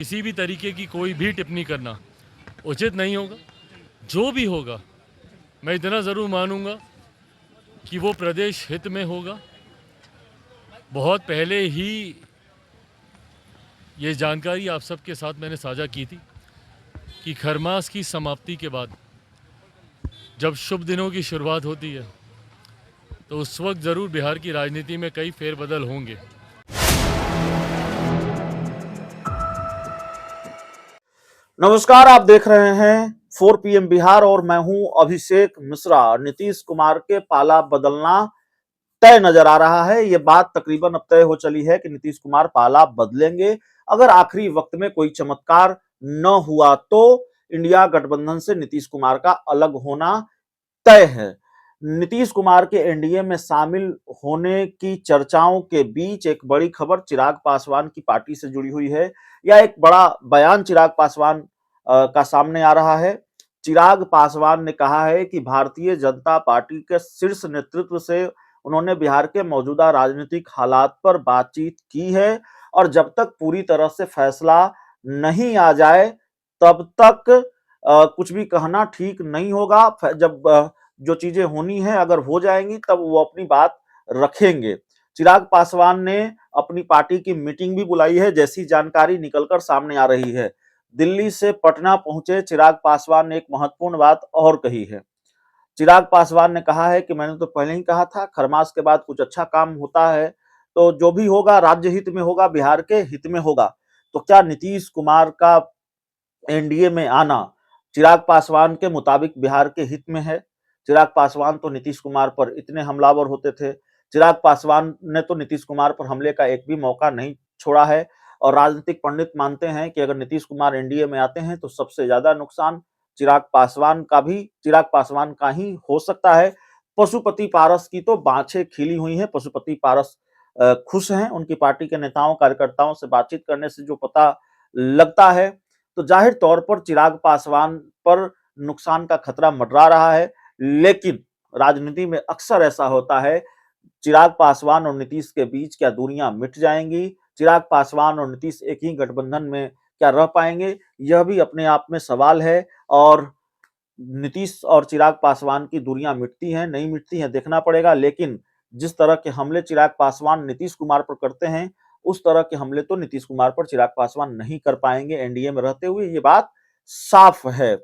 किसी भी तरीके की कोई भी टिप्पणी करना उचित नहीं होगा। जो भी होगा मैं इतना ज़रूर मानूंगा कि वो प्रदेश हित में होगा। बहुत पहले ही ये जानकारी आप सबके साथ मैंने साझा की थी कि खरमास की समाप्ति के बाद जब शुभ दिनों की शुरुआत होती है तो उस वक्त ज़रूर बिहार की राजनीति में कई फेरबदल होंगे। नमस्कार, आप देख रहे हैं 4 PM बिहार और मैं हूं अभिषेक मिश्रा। नीतीश कुमार के पाला बदलना तय नजर आ रहा है। ये बात तकरीबन अब तय हो चली है कि नीतीश कुमार पाला बदलेंगे। अगर आखिरी वक्त में कोई चमत्कार न हुआ तो इंडिया गठबंधन से नीतीश कुमार का अलग होना तय है। नीतीश कुमार के एनडीए में शामिल होने की चर्चाओं के बीच एक बड़ी खबर चिराग पासवान की पार्टी से जुड़ी हुई है। या एक बड़ा बयान चिराग पासवान का सामने आ रहा है। चिराग पासवान ने कहा है कि भारतीय जनता पार्टी के शीर्ष नेतृत्व से उन्होंने बिहार के मौजूदा राजनीतिक हालात पर बातचीत की है और जब तक पूरी तरह से फैसला नहीं आ जाए तब तक कुछ भी कहना ठीक नहीं होगा। जब जो चीजें होनी है अगर हो जाएंगी तब वो अपनी बात रखेंगे। चिराग पासवान ने अपनी पार्टी की मीटिंग भी बुलाई है, जैसी जानकारी निकलकर सामने आ रही है। दिल्ली से पटना पहुंचे चिराग पासवान ने एक महत्वपूर्ण बात और कही है। चिराग पासवान ने कहा है कि मैंने तो पहले ही कहा था, खरमास के बाद कुछ अच्छा काम होता है तो जो भी होगा राज्य हित में होगा, बिहार के हित में होगा। तो क्या नीतीश कुमार का एनडीए में आना चिराग पासवान के मुताबिक बिहार के हित में है? चिराग पासवान तो नीतीश कुमार पर इतने हमलावर होते थे। चिराग पासवान ने तो नीतीश कुमार पर हमले का एक भी मौका नहीं छोड़ा है और राजनीतिक पंडित मानते हैं कि अगर नीतीश कुमार एनडीए में आते हैं तो सबसे ज्यादा नुकसान चिराग पासवान का ही हो सकता है। पशुपति पारस की तो बाछें खिली हुई हैं। पशुपति पारस खुश हैं। उनकी पार्टी के नेताओं कार्यकर्ताओं से बातचीत करने से जो पता लगता है तो जाहिर तौर पर चिराग पासवान पर नुकसान का खतरा मंडरा रहा है। लेकिन राजनीति में अक्सर ऐसा होता है, चिराग पासवान और नीतीश के बीच क्या दूरियां मिट जाएंगी? चिराग पासवान और नीतीश एक ही गठबंधन में क्या रह पाएंगे? यह भी अपने आप में सवाल है और नीतीश और चिराग पासवान की दूरियां मिटती हैं नहीं मिटती हैं देखना पड़ेगा। लेकिन जिस तरह के हमले चिराग पासवान नीतीश कुमार पर करते हैं उस तरह के हमले तो नीतीश कुमार पर चिराग पासवान नहीं कर पाएंगे एनडीए में रहते हुए, ये बात साफ है।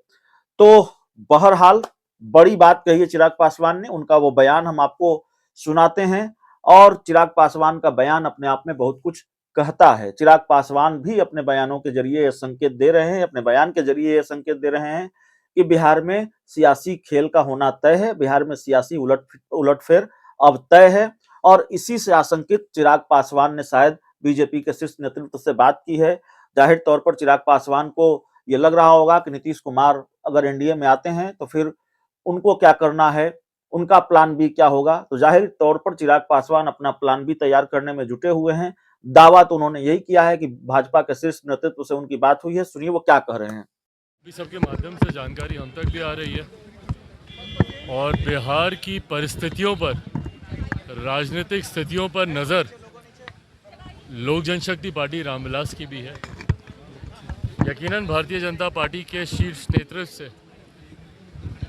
तो बहरहाल बड़ी बात कही है चिराग पासवान ने, उनका वो बयान हम आपको सुनाते हैं और चिराग पासवान का बयान अपने आप में बहुत कुछ कहता है। चिराग पासवान भी अपने बयानों के जरिए यह संकेत दे रहे हैं, अपने बयान के जरिए यह संकेत दे रहे हैं कि बिहार में सियासी खेल का होना तय है, बिहार में सियासी उलटफेर अब तय है। और इसी से आशंकित चिराग पासवान ने शायद बीजेपी के शीर्ष नेतृत्व से बात की है। जाहिर तौर पर चिराग पासवान को यह लग रहा होगा कि नीतीश कुमार अगर एनडीए में आते हैं तो फिर उनको क्या करना है, उनका प्लान बी क्या होगा। तो जाहिर तौर पर चिराग पासवान अपना प्लान बी तैयार करने में जुटे हुए हैं। दावा तो उन्होंने यही किया है कि भाजपा के शीर्ष नेतृत्व से उनकी बात हुई है। सुनिए वो क्या कह रहे हैं। सबके माध्यम से जानकारी हम तक भी आ रही है और बिहार की परिस्थितियों पर, राजनीतिक स्थितियों पर नज़र लोक जनशक्ति पार्टी रामविलास की भी है। यकीनन भारतीय जनता पार्टी के शीर्ष नेतृत्व से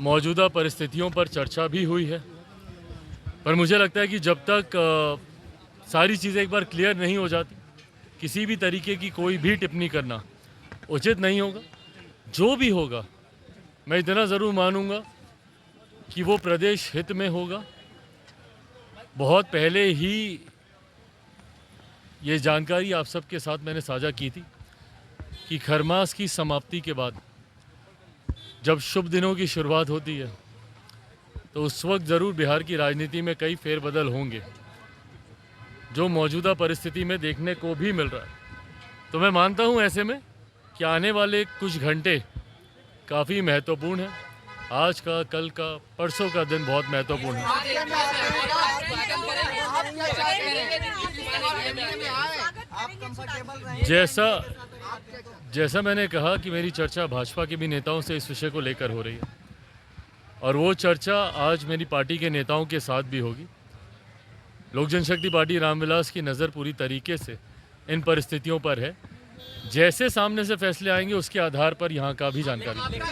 मौजूदा परिस्थितियों पर चर्चा भी हुई है, पर मुझे लगता है कि जब तक सारी चीज़ें एक बार क्लियर नहीं हो जाती किसी भी तरीके की कोई भी टिप्पणी करना उचित नहीं होगा। जो भी होगा मैं इतना ज़रूर मानूंगा कि वो प्रदेश हित में होगा। बहुत पहले ही ये जानकारी आप सबके साथ मैंने साझा की थी कि खरमास की समाप्ति के बाद जब शुभ दिनों की शुरुआत होती है तो उस वक्त ज़रूर बिहार की राजनीति में कई फेरबदल होंगे, जो मौजूदा परिस्थिति में देखने को भी मिल रहा है। तो मैं मानता हूं ऐसे में कि आने वाले कुछ घंटे काफ़ी महत्वपूर्ण है। आज का, कल का, परसों का दिन बहुत महत्वपूर्ण है। जैसा मैंने कहा कि मेरी चर्चा भाजपा के भी नेताओं से इस विषय को लेकर हो रही है और वो चर्चा आज मेरी पार्टी के नेताओं के साथ भी होगी। लोक जनशक्ति पार्टी रामविलास की नज़र पूरी तरीके से इन परिस्थितियों पर है जैसे सामने से फैसले आएंगे उसके आधार पर यहाँ का भी जानकारी देंगे।